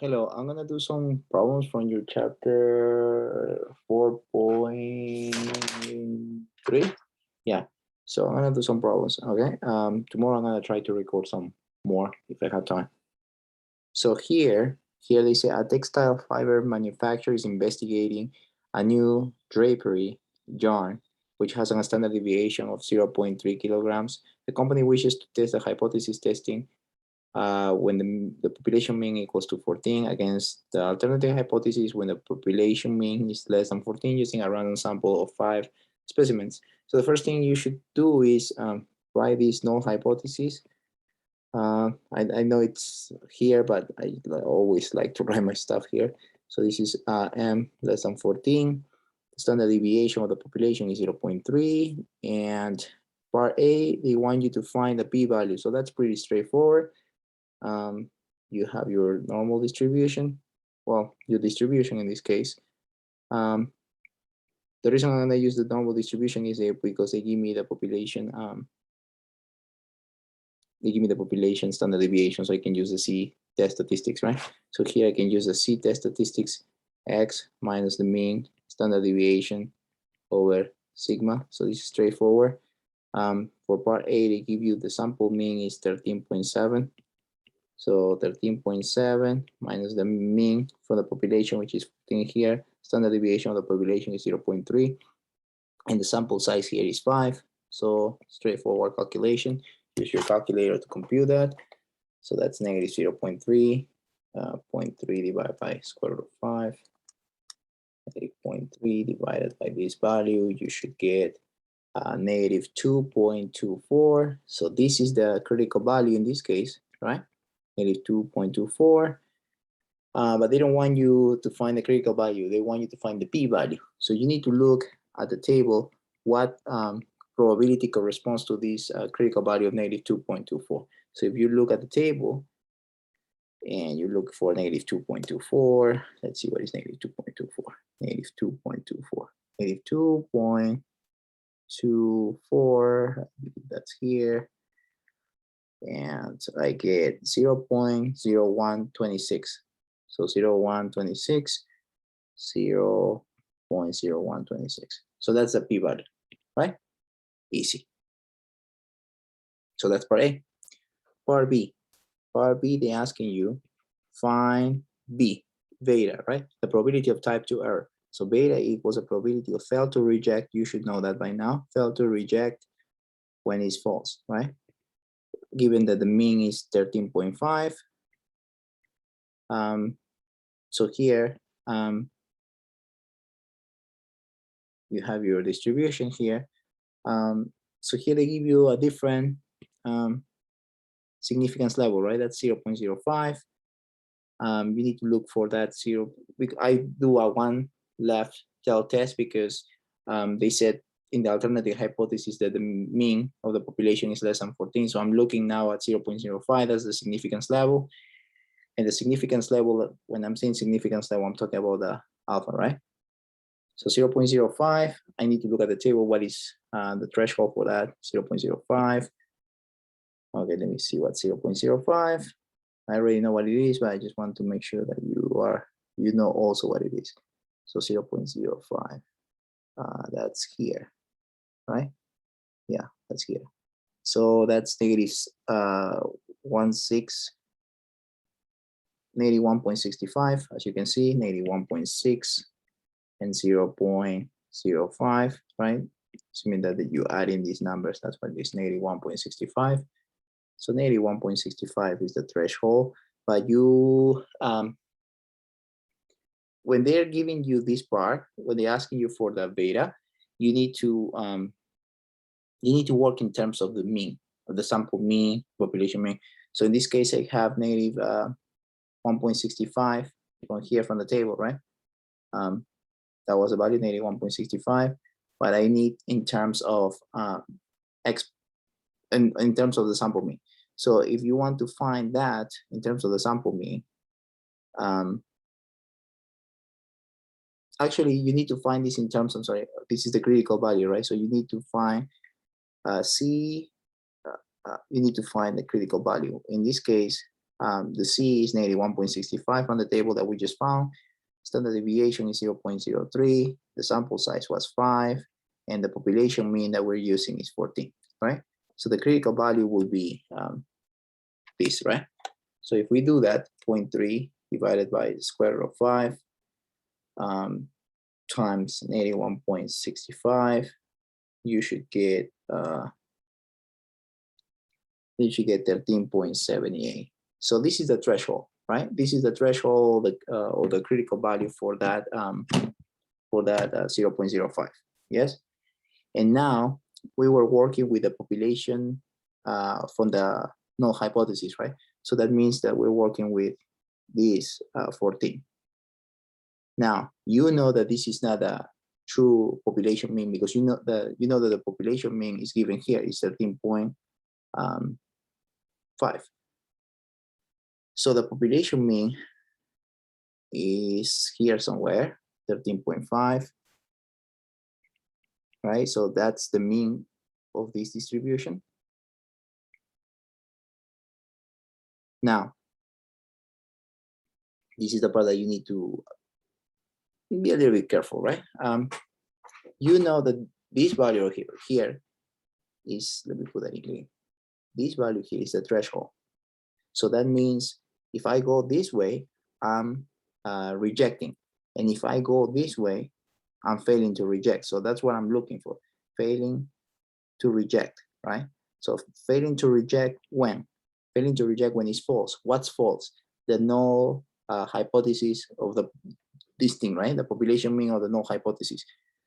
Hello, I'm gonna do some problems from your chapter 4.3. Yeah, so I'm gonna do some problems. Okay. Tomorrow I'm gonna try to record some more if I have time. So here they say a textile fiber manufacturer is investigating a new drapery yarn which has a standard deviation of 0.3 kilograms. The company wishes to test the hypothesis testing when the population mean equals to 14 against the alternative hypothesis when the population mean is less than 14 using a random sample of 5 specimens. So the first thing you should do is write this null hypothesis. I know it's here, but I always like to write my stuff here. So this is m less than 14. The standard deviation of the population is 0.3. And part A, they want you to find the p-value. So that's pretty straightforward. You have your normal distribution, well, your distribution in this case. The reason I'm gonna use the normal distribution is because they give me the population, standard deviation, so I can use the t-test statistics, right? So here I can use the t-test statistics, x minus the mean standard deviation over sigma. So this is straightforward. For part A, they give you the sample mean is 13.7. So 13.7 minus the mean from the population, which is 14 here. Standard deviation of the population is 0.3. And the sample size here is 5. So straightforward calculation. Use your calculator to compute that. So that's negative 0.3. 0.3 divided by square root of 5. Negative 0.3 divided by this value, you should get negative 2.24. So this is the critical value in this case, right? Negative 2.24. But they don't want you to find the critical value. They want you to find the p-value. So you need to look at the table what probability corresponds to this critical value of negative 2.24. So if you look at the table and you look for negative 2.24, let's see what is negative 2.24. Negative 2.24. Negative 2.24, that's here. And I get 0.0126. So 0.0126, 0.0126. So that's the p-value, right? Easy. So that's part A. Part B. Part B, they're asking you find B, beta, right? The probability of type 2 error. So beta equals the probability of fail to reject. You should know that by now. Fail to reject when it's false, right? Given that the mean is 13.5. So here, you have your distribution here. So here they give you a different significance level, right? That's 0.05. You need to look for that zero. I do a one left tail test because they said in the alternative hypothesis that the mean of the population is less than 14. So I'm looking now at 0.05, that's the significance level. And the significance level, when I'm saying significance level, I'm talking about the alpha, right? So 0.05, I need to look at the table, what is the threshold for that, 0.05. Okay, let me see what 0.05. I already know what it is, but I just want to make sure that you know also what it is. So 0.05, that's here, right? Yeah, that's here. So that's negative 1.65, as you can see, negative 1.6 and 0.05, right? Assuming that you add in these numbers, that's what it is, negative 1.65. So negative 1.65 is the threshold, but you, when they're giving you this part, when they're asking you for the beta, you need to work in terms of the mean, of the sample mean, population mean. So in this case, I have negative 1.65 from here from the table, right? That was a value, negative 1.65, but I need in terms of in terms of the sample mean. So if you want to find that in terms of the sample mean, actually you need to find this in terms of, sorry, this is the critical value, right? So you need to find you need to find the critical value. In this case, The C is negative 1.65 on the table that we just found. Standard deviation is 0.03. The sample size was 5. And the population mean that we're using is 14, right? So the critical value will be this, right? So if we do that, 0.3 divided by the square root of 5 times negative 1.65, you should get 13.78. So this is the threshold, right? This is the threshold or the critical value for that 0.05. Yes. And now we were working with the population from the null hypothesis, right? So that means that we're working with this 14. Now you know that this is not a true population mean because you know that the population mean is given here is 13.5. So the population mean is here somewhere, 13.5, right? So that's the mean of this distribution. Now, this is the part that you need to be a little bit careful, right? You know that this value here is, let me put that in clear. This value here is the threshold. So that means if I go this way, I'm rejecting. And if I go this way, I'm failing to reject. So that's what I'm looking for, failing to reject, right? So failing to reject when? Failing to reject when it's false. What's false? The null hypothesis of this thing, right? The population mean of the null hypothesis.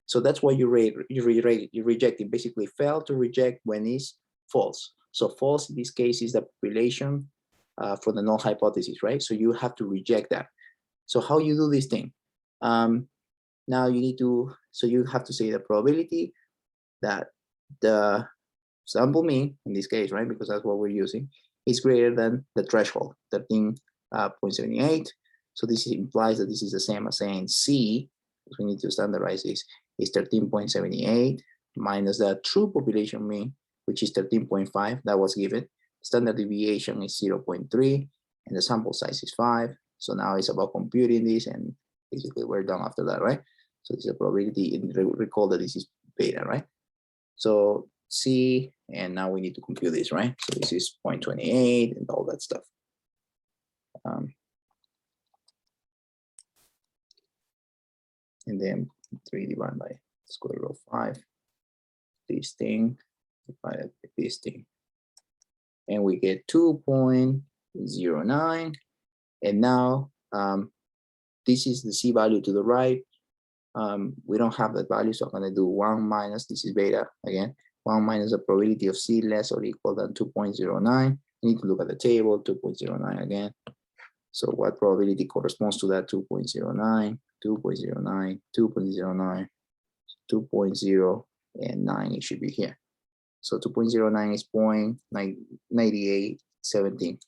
So that's why you reject it. Basically, fail to reject when it's false. So false in this case is the population for the null hypothesis, right? So you have to reject that. So how you do this thing? Now you need to, so you have to say the probability that the sample mean, in this case, right, because that's what we're using, is greater than the threshold, 13.78. So this implies that this is the same as saying C, because we need to standardize this, is 13.78 minus the true population mean, which is 13.5 that was given. Standard deviation is 0.3 and the sample size is 5. So now it's about computing this and basically we're done after that, right? So this is a probability, and recall that this is beta, right? So C, and now we need to compute this, right? So this is 0.28 and all that stuff. And then 3 divided by square root of 5, this thing divided by this thing. And we get 2.09. And now this is the C value to the right. We don't have that value, so I'm going to do 1 minus, this is beta again, 1 minus the probability of C less or equal than 2.09. You need to look at the table, 2.09 again. So what probability corresponds to that? 2.09, 2.09, 2.09, 2.0, and 9, it should be here. So 2.09 is 0.9817.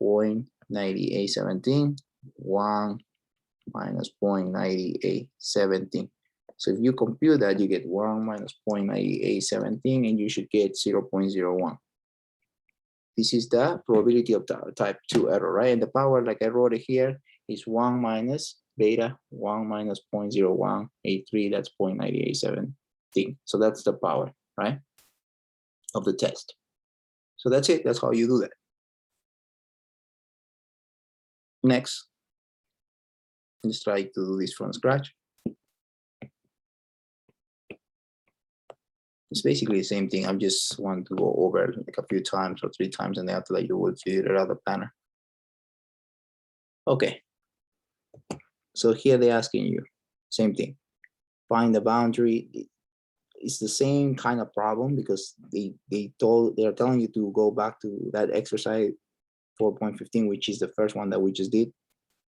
0.9817, 1 minus 0.9817. So if you compute that, you get 1 minus 0.9817, and you should get 0.01. This is the probability of type 2 error, right? And the power, like I wrote it here, is 1 minus beta, 1 minus 0.0183, that's 0.9817. So that's the power, right, of the test. So that's it. That's how you do that. Next, let's try to do this from scratch. It's basically the same thing. I just want to go over like a few times or 3 times, and then after that you will figure it out the planner. Okay. So here they're asking you, same thing. Find the boundary. It's the same kind of problem because they're telling you to go back to that exercise 4.15, which is the first one that we just did.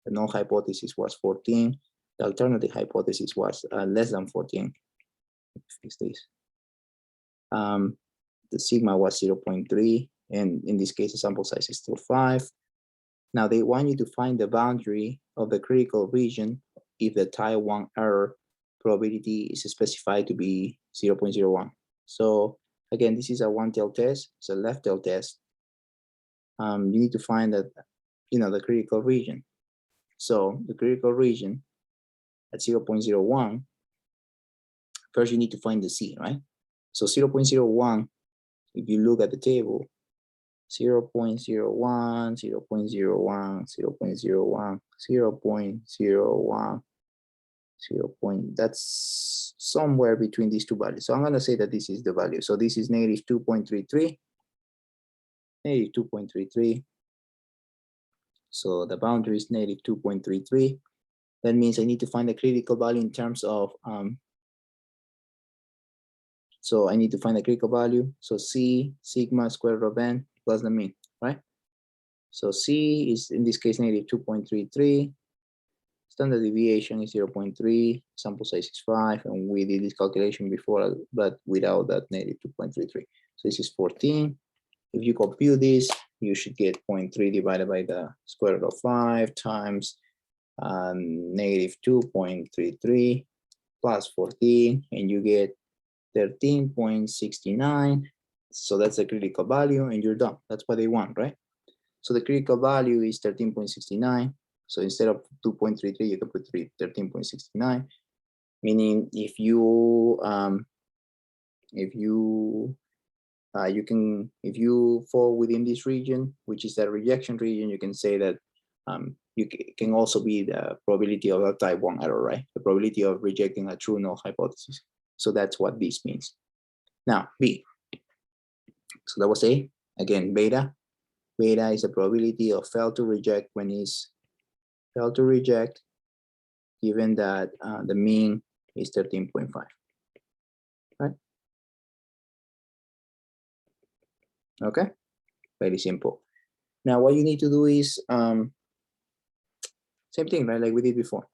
The null hypothesis was 14. The alternative hypothesis was less than 14. Fix this. The sigma was 0.3, and in this case, the sample size is still 5. Now they want you to find the boundary of the critical region if the type 1 error probability is specified to be 0.01. So again, this is a one-tailed test. It's a left-tailed test. you need to find that, the critical region. So the critical region at 0.01, first you need to find the C, right? So 0.01, if you look at the table, 0.01, 0.01, 0.01, 0.01, that's somewhere between these two values. So I'm going to say that this is the value. So this is negative 2.33, negative 2.33. So the boundary is negative 2.33. That means I need to find the critical value in terms of, so I need to find the critical value. So C sigma square root of n plus the mean, right? So C is in this case negative 2.33. Standard deviation is 0.3, sample size is 5, and we did this calculation before, but without that negative 2.33. So this is 14. If you compute this, you should get 0.3 divided by the square root of 5 times negative 2.33 plus 14, and you get 13.69. So that's the critical value, and you're done. That's what they want, right? So the critical value is 13.69. So instead of 2.33, you can put 13.69. Meaning, if you fall within this region, which is the rejection region, you can say that you can also be the probability of a type 1 error, right? The probability of rejecting a true null hypothesis. So that's what this means. Now, B. So that was A. Again, beta. Beta is the probability of fail to reject when it's fail to reject, given that the mean is 13.5, right? Okay, very simple. Now, what you need to do is same thing, right? Like we did before.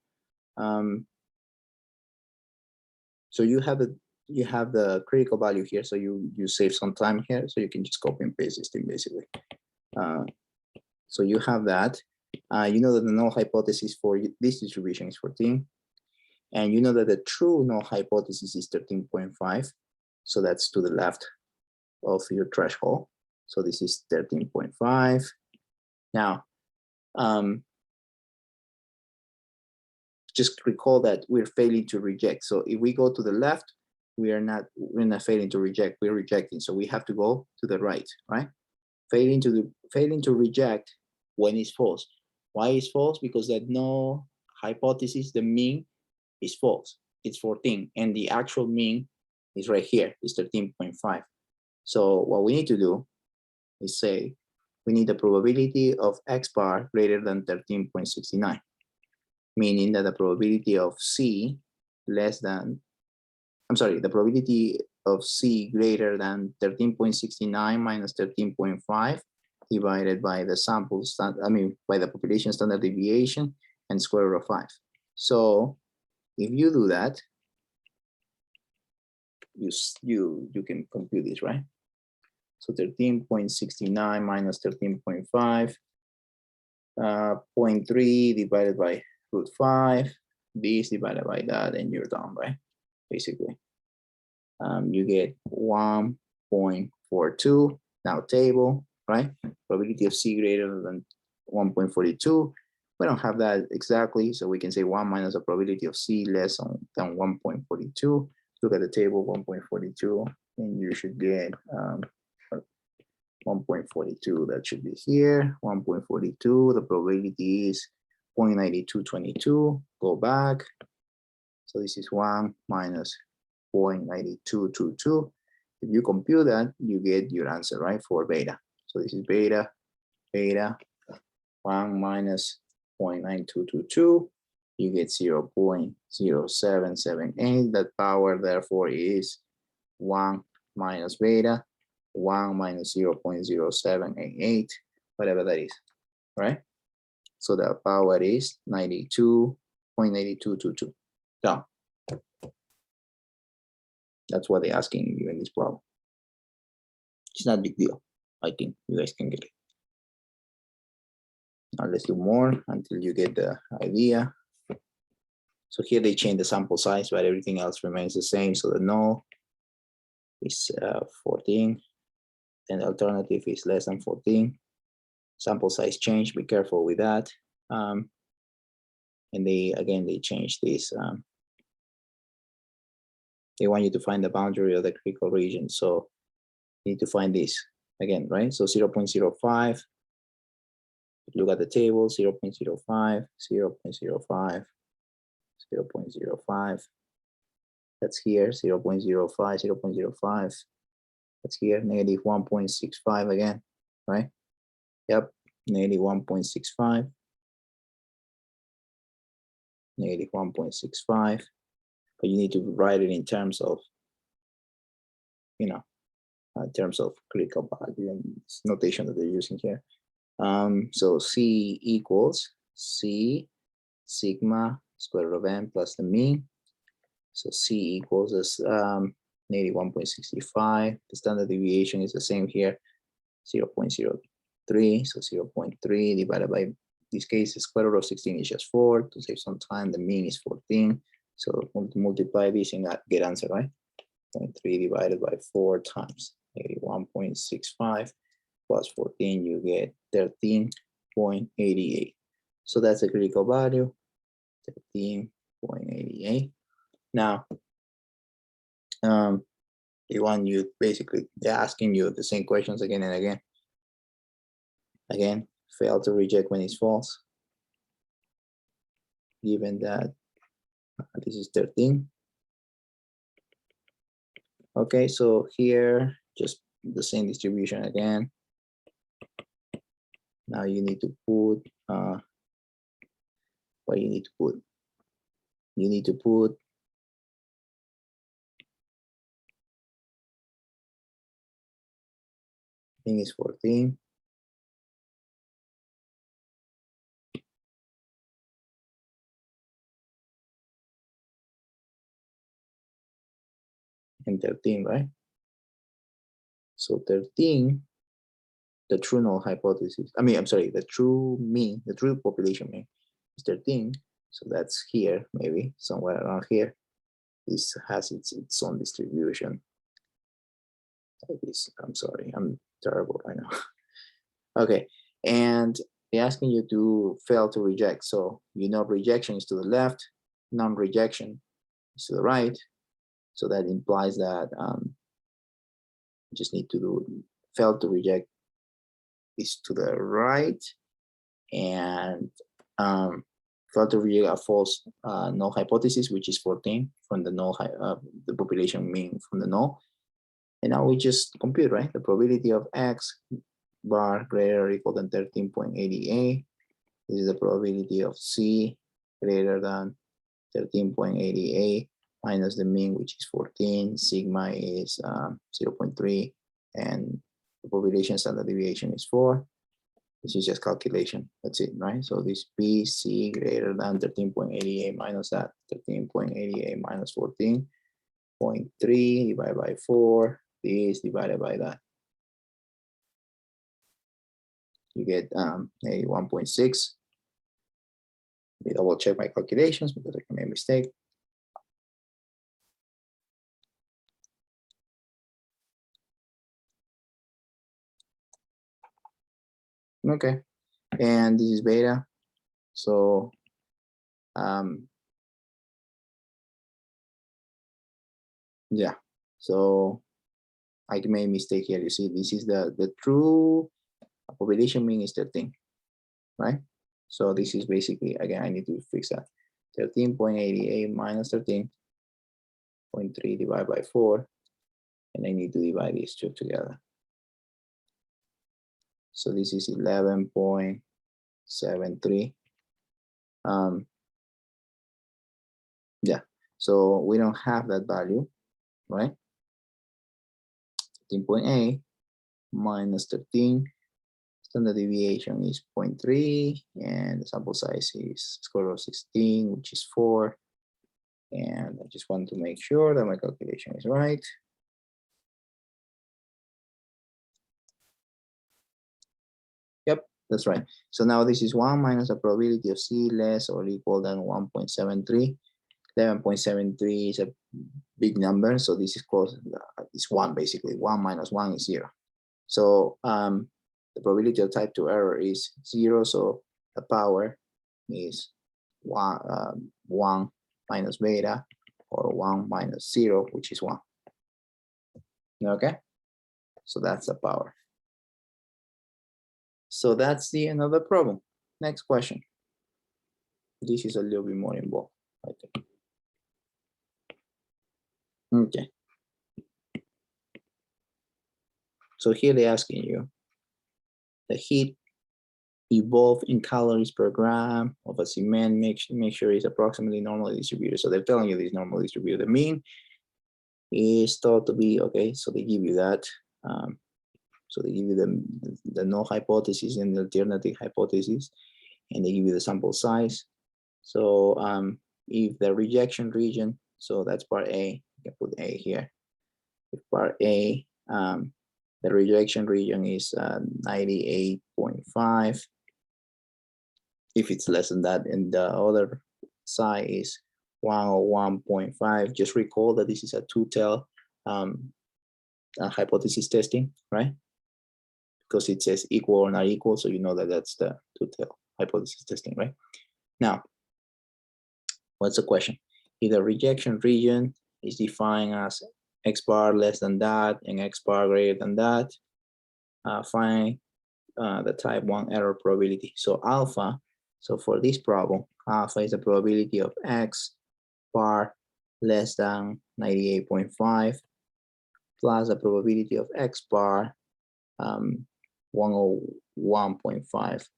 So you have the critical value here, so you save some time here, so you can just copy and paste this thing basically. So you have that. You know that the null hypothesis for this distribution is 14, and you know that the true null hypothesis is 13.5. So that's to the left of your threshold. So this is 13.5. Now, just recall that we're failing to reject. So if we go to the left, we're not failing to reject, we're rejecting. So we have to go to the right, right? Failing to reject when it's false. Why is false? Because that null hypothesis, the mean is false. It's 14, and the actual mean is right here, it's 13.5. So what we need to do is say we need the probability of X bar greater than 13.69, meaning that the probability of C less than, the probability of C greater than 13.69 minus 13.5 divided by the sample, by the population standard deviation and square root of 5. So if you do that, you can compute this, right? So 13.69 minus 13.5, 0.3 divided by root 5, this divided by that, and you're done, right? Basically, you get 1.42. Now table, right? Probability of C greater than 1.42. We don't have that exactly, so we can say 1 minus the probability of C less than 1.42. Look at the table, 1.42, and you should get 1.42. That should be here. 1.42. The probability is 0.9222. Go back. So this is 1 minus 0.9222. If you compute that, you get your answer, right, for beta. So this is beta, 1 minus 0.9222. You get 0.0778. That power, therefore, is 1 minus beta, 1 minus 0.0788, whatever that is, right? So the power is 92.9222. Done. That's what they're asking you in this problem. It's not a big deal. I think you guys can get it. Now let's do more until you get the idea. So here they change the sample size, but everything else remains the same. So the null is 14, and the alternative is less than 14. sample size change, be careful with that. And they changed this. They want you to find the boundary of the critical region. So you need to find this again, right? So 0.05, look at the table, 0.05, 0.05, 0.05. That's here, 0.05, 0.05. That's here, negative 1.65 again, right? Yep, negative 1.65. Negative 1.65. But you need to write it in terms of, you know, in terms of critical value and this notation that they're using here. So C equals C sigma square root of n plus the mean. So C equals as negative 1.65. The standard deviation is the same here, 0.03. So 0.3 divided by, this case, the square root of 16 is just 4. To save some time, the mean is 14. So multiply this and get answer, right? 0.3 divided by 4 times negative 1.65 plus 14, you get 13.88. So that's a critical value, 13.88. Now, they want you, basically, they're asking you the same questions again and again. Again, fail to reject when it's false. Given that this is 13. Okay, so here, just the same distribution again. Now you need to put, what you need to put? You need to put thing is 14. And 13, right? So 13, the true null hypothesis, I'm sorry, the true mean, the true population mean is 13. So that's here, maybe somewhere around here. This has its own distribution. Like this. I'm sorry, I'm terrible right now. Okay, and they're asking you to fail to reject. So you know rejection is to the left, non-rejection is to the right. So that implies that you just need to do fail to reject is to the right, and fail to reject a false null hypothesis, which is 14 from the null, the population mean from the null. And now we just compute, right? The probability of X bar greater or equal than 13.88. This is the probability of C greater than 13.88 minus the mean, which is 14. Sigma is 0.3, and the population standard deviation is 4. This is just calculation. That's it, right? So this BC greater than 13.88 minus that 13.88 minus 14.3 divided by 4. This divided by that. You get 1.6. Let me double check my calculations because I can make a mistake. Okay, and this is beta. So yeah, so I made a mistake here. You see, this is the true population mean is 13, right? So this is basically, again, I need to fix that. 13.88 minus 13.3 divided by 4, and I need to divide these two together. So this is 11.73. Yeah, so we don't have that value, right? 13.8 minus 13. Standard deviation is 0.3, and the sample size is square root of 16, which is 4. And I just want to make sure that my calculation is right. Yep, that's right. So now this is 1 minus the probability of C less or equal than 1.73. 11.73 is a big number, so this is close. It's 1 basically. 1 minus 1 is 0. So the probability of type 2 error is 0, so the power is 1 minus beta, or 1 minus 0, which is 1. Okay, so that's the power. So that's the end of the problem. Next question. This is a little bit more involved, I think. Okay. So here they're asking you, the heat evolved in calories per gram of a cement mixture is approximately normally distributed. So they're telling you this normally distributed. The mean is thought to be, okay, so they give you that. So they give you the null hypothesis and the alternative hypothesis, and they give you the sample size. So if the rejection region, so that's part A, you can put A here. If part A, the rejection region is 98.5. If it's less than that, and the other side is 101.5, just recall that this is a two-tail hypothesis testing, right? Because it says equal or not equal, so you know that that's the two-tail hypothesis testing, right? Now, what's the question? If the rejection region is defined as X bar less than that and X bar greater than that, find the type 1 error probability. So alpha, so for this problem, alpha is the probability of X bar less than 98.5 plus the probability of X bar 101.5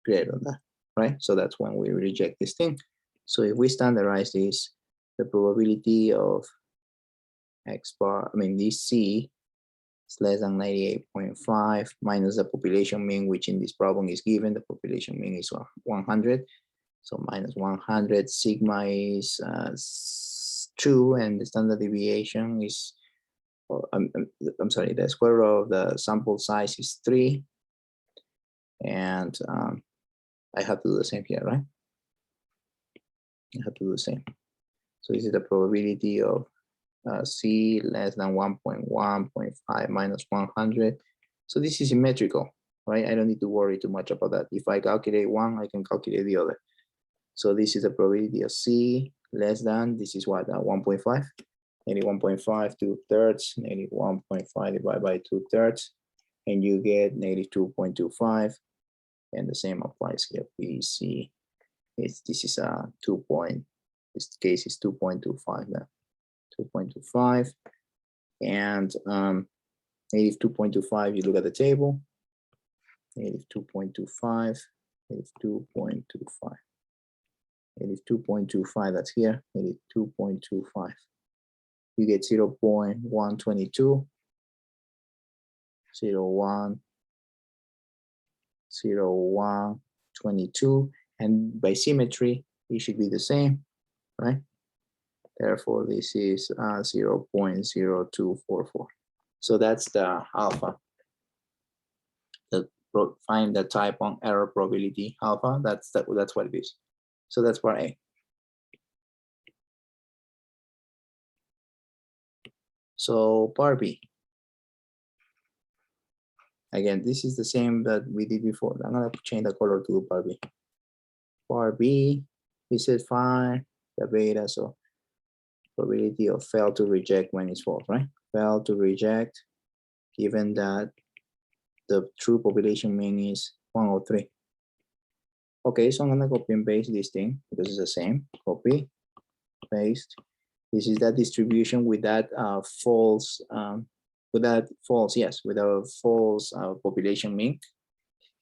greater than that, right? So that's when we reject this thing. So if we standardize this, the probability of X bar, this C is less than 98.5 minus the population mean, which in this problem is given. The population mean is 100. So minus 100, sigma is 2, and the standard deviation is, I'm sorry, the square root of the sample size is 3. And I have to do the same here, right? I have to do the same. So this is the probability of C less than 1.1.5 minus 100. So this is symmetrical, right? I don't need to worry too much about that. If I calculate one, I can calculate the other. So this is the probability of C less than, this is what, 1.5? 81.5 2/3, 81.5 divided by 2/3, and you get -2.25. And the same applies here. PC, this is a 2 point, this case is 2.25 now, 2.25. And -2.25, you look at the table, -2.25, -2.25. 82.25, that's here, 82.25. You get 0.122, 0.122, and by symmetry, it should be the same, right? Therefore, this is 0.0244. So that's the alpha. Find the type 1 error probability alpha. That's what it is. So that's part A. So part B. Again, this is the same that we did before. I'm gonna change the color to part B. Part B, we said find the beta, so probability of fail to reject when it's false, right? Fail to reject, given that the true population mean is 103. Okay, so I'm gonna copy and paste this thing because it's the same. Copy, paste. This is that distribution with that false, with a false population mean.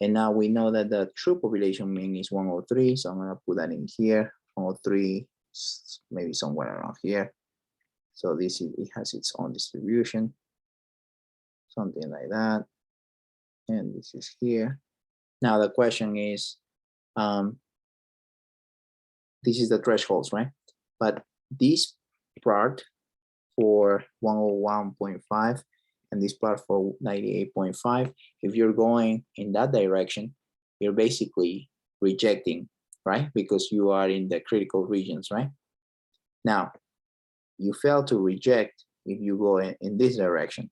And now we know that the true population mean is 103. So I'm gonna put that in here. 103, maybe somewhere around here. So this is, it has its own distribution, something like that. And this is here. Now the question is, this is the thresholds, right? But this part for 101.5 and this part for 98.5, if you're going in that direction, you're basically rejecting, right? Because you are in the critical regions, right? Now, you fail to reject if you go in this direction.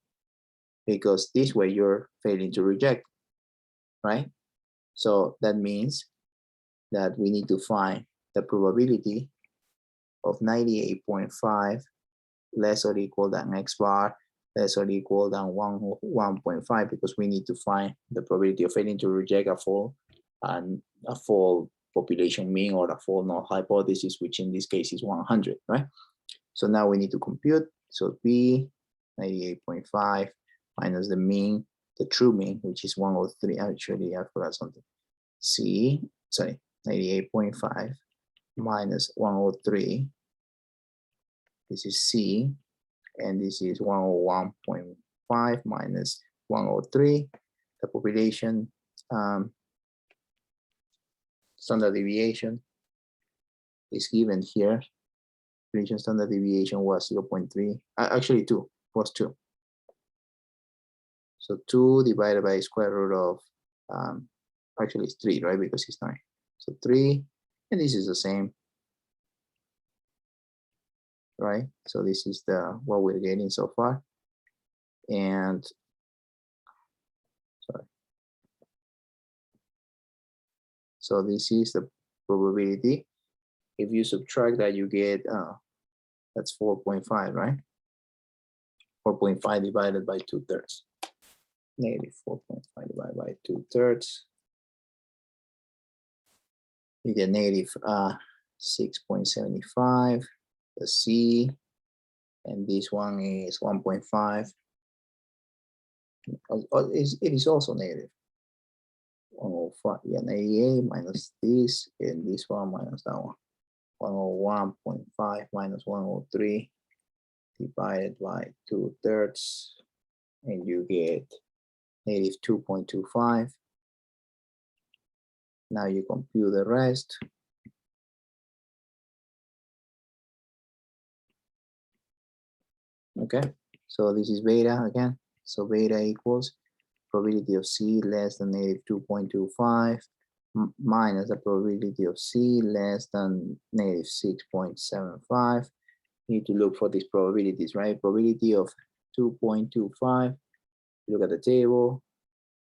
because this way you're failing to reject, right? So that means that we need to find the probability of 98.5 less or equal than X bar less or equal than 1.5, because we need to find the probability of failing to reject a false population mean or a false null hypothesis, which in this case is 100, right? So now we need to compute. So B 98.5 minus the mean, the true mean, which is 103. Actually, I forgot something. C, sorry, 98.5 minus 103. This is C, and this is 101.5 minus 103. The population standard deviation is given here. Population standard deviation was 0.3. Actually, 2 was 2. So 2 divided by square root of, actually it's 3, right? Because it's 9. So 3, and this is the same, right? So this is the what we're getting so far. And sorry. So this is the probability. If you subtract that, you get that's 4.5, right? 4.5 divided by 2/3. Negative 4.5 divided by 2/3. You get negative 6.75. The C, and this one is 1.5. It is also negative. 105, yeah, 98 minus this, and this one minus that one. 101.5 minus 103 divided by 2/3, and you get negative 2.25. Now you compute the rest. Okay, so this is beta again. So beta equals probability of C less than negative 2.25 minus the probability of C less than negative 6.75. You need to look for these probabilities, right? Probability of 2.25. Look at the table,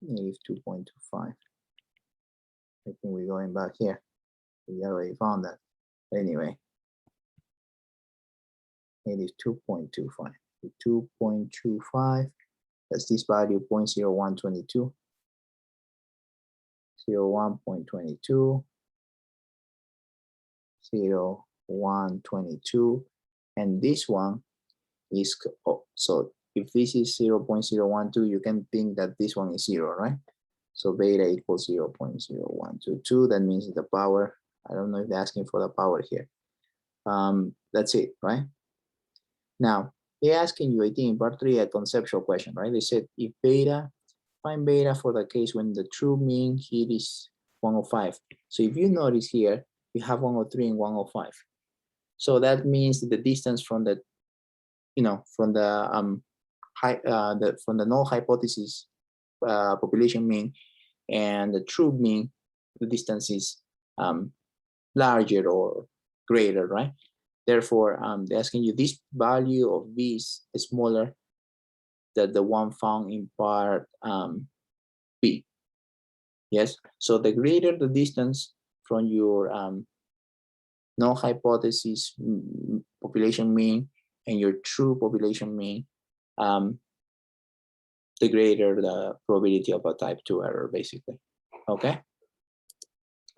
negative 2.25. I think we're going back here. We already found that. But anyway, negative 2.25. 2.25. That's this value 0.0122. 0.122. 0.122. And this one is, oh, so if this is 0.012, you can think that this one is 0, right? So beta equals 0.0122. That means the power, I don't know if they're asking for the power here. That's it, right? Now, they're asking you, I think in part 3, a conceptual question, right? They said if beta, find beta for the case when the true mean here is 105. So if you notice here, you have 103 and 105. So that means the distance from the, from the from the null hypothesis population mean and the true mean, the distance is larger or greater, right? Therefore, they're asking you this value of B is smaller than the one found in part B. Yes, so the greater the distance from your null hypothesis population mean and your true population mean, the greater the probability of a type 2 error, basically. Okay.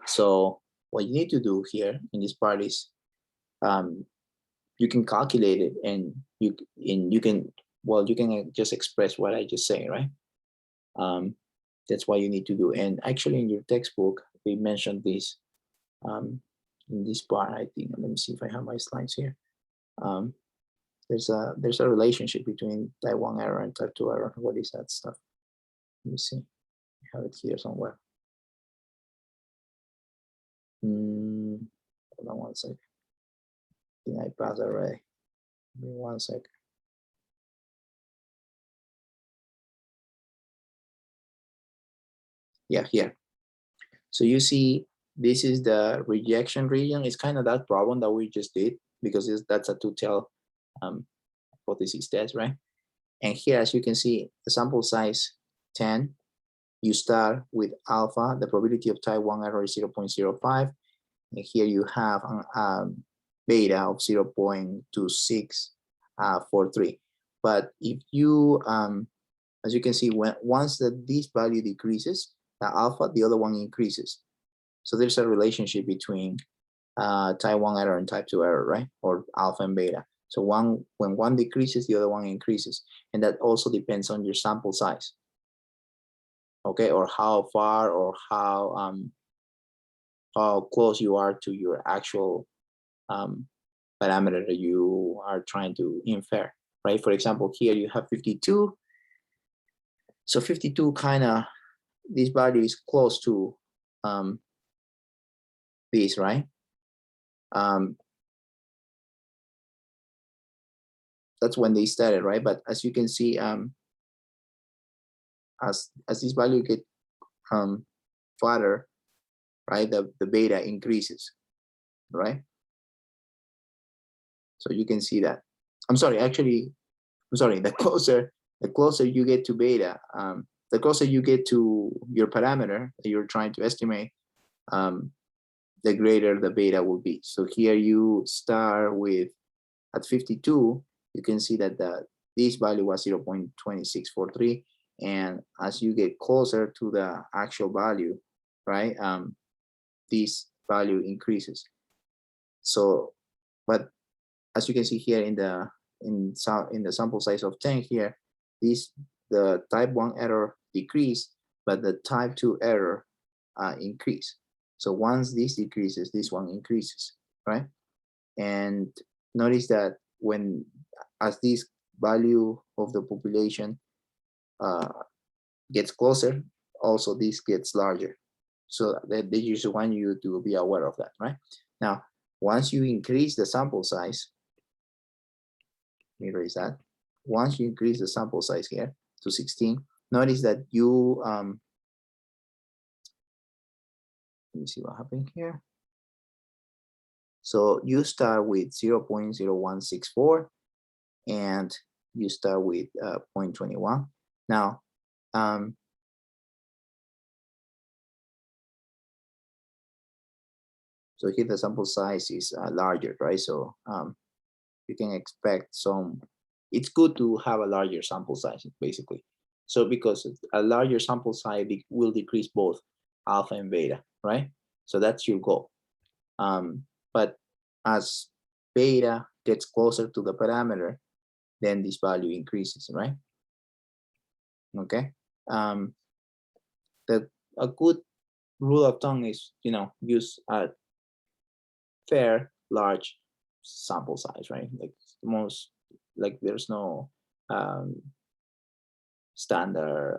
So what you need to do here in this part is you can calculate it, and you can just express what I just say, right? That's what you need to do. And actually, in your textbook, they mentioned this in this part. I think. Let me see if I have my slides here. There's a relationship between type 1 error and type 2 error. What is that stuff? Let me see. I have it here somewhere. Hold on one second. I think I passed already. Give me 1 second. Yeah, here. So you see, this is the rejection region. It's kind of that problem that we just did, because that's a two-tail hypothesis test, right? And here, as you can see, the sample size 10, you start with alpha, the probability of type 1 error is 0.05. And here you have beta of 0.2643. But if you, as you can see, once this value decreases, the alpha, the other one increases. So there's a relationship between type 1 error and type 2 error, right? Or alpha and beta. So when one decreases, the other one increases. And that also depends on your sample size. Okay, or how far or how close you are to your actual parameter that you are trying to infer, right? For example, here you have 52. So 52 kind of, this value is close to this, right? That's when they started, right? But as you can see, as this value get farther, right, the beta increases, right? So you can see that. I'm sorry, the closer you get to beta, the closer you get to your parameter that you're trying to estimate, the greater the beta will be. So here you start with, at 52, you can see that this value was 0.2643. And as you get closer to the actual value, right, this value increases. So, but as you can see here in the sample size of 10 here, the type 1 error decrease, but the type 2 error increase. So once this decreases, this one increases, right? And notice that as this value of the population gets closer, also this gets larger. So they just want you to be aware of that, right? Now, once you increase the sample size, let me erase that. Once you increase the sample size here to 16, notice that you, let me see what happened here. So you start with 0.0164 and you start with 0.21. Now, so here the sample size is larger, right? So you can expect it's good to have a larger sample size, basically. So because a larger sample size will decrease both alpha and beta, right? So that's your goal. But as beta gets closer to the parameter, then this value increases, right? Okay. A good rule of thumb is, use a fair large sample size, right? Like there's no standard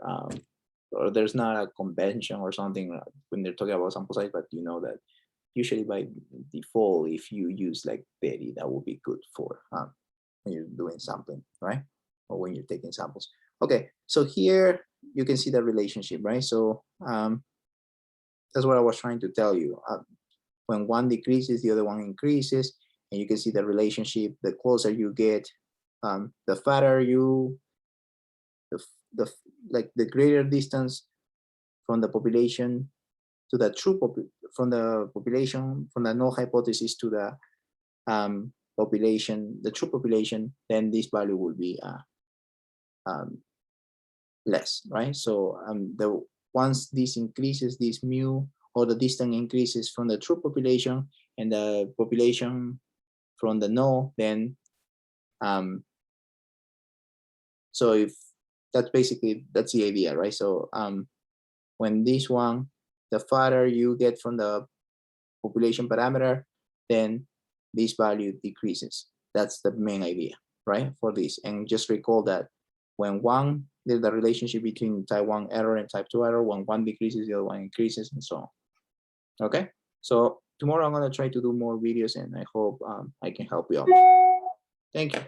or there's not a convention or something when they're talking about sample size, but you know that usually by default, if you use like 30, that will be good for when you're doing sampling, right? Or when you're taking samples. Okay, so here you can see the relationship, right? So that's what I was trying to tell you. When one decreases, the other one increases, and you can see the relationship. The closer you get, the farther you, the greater distance from the population to the true from the null hypothesis to the population, the true population, then this value will be less, right? So once this increases, this mu or the distance increases from the true population and the population from the null, then so if that's the idea, right? So when this one, the farther you get from the population parameter, then this value decreases. That's the main idea, right, for this. And just recall that when there's the relationship between type 1 error and type 2 error. When one decreases, the other one increases, and so on. Okay, so tomorrow I'm going to try to do more videos, and I hope I can help you out. Thank you.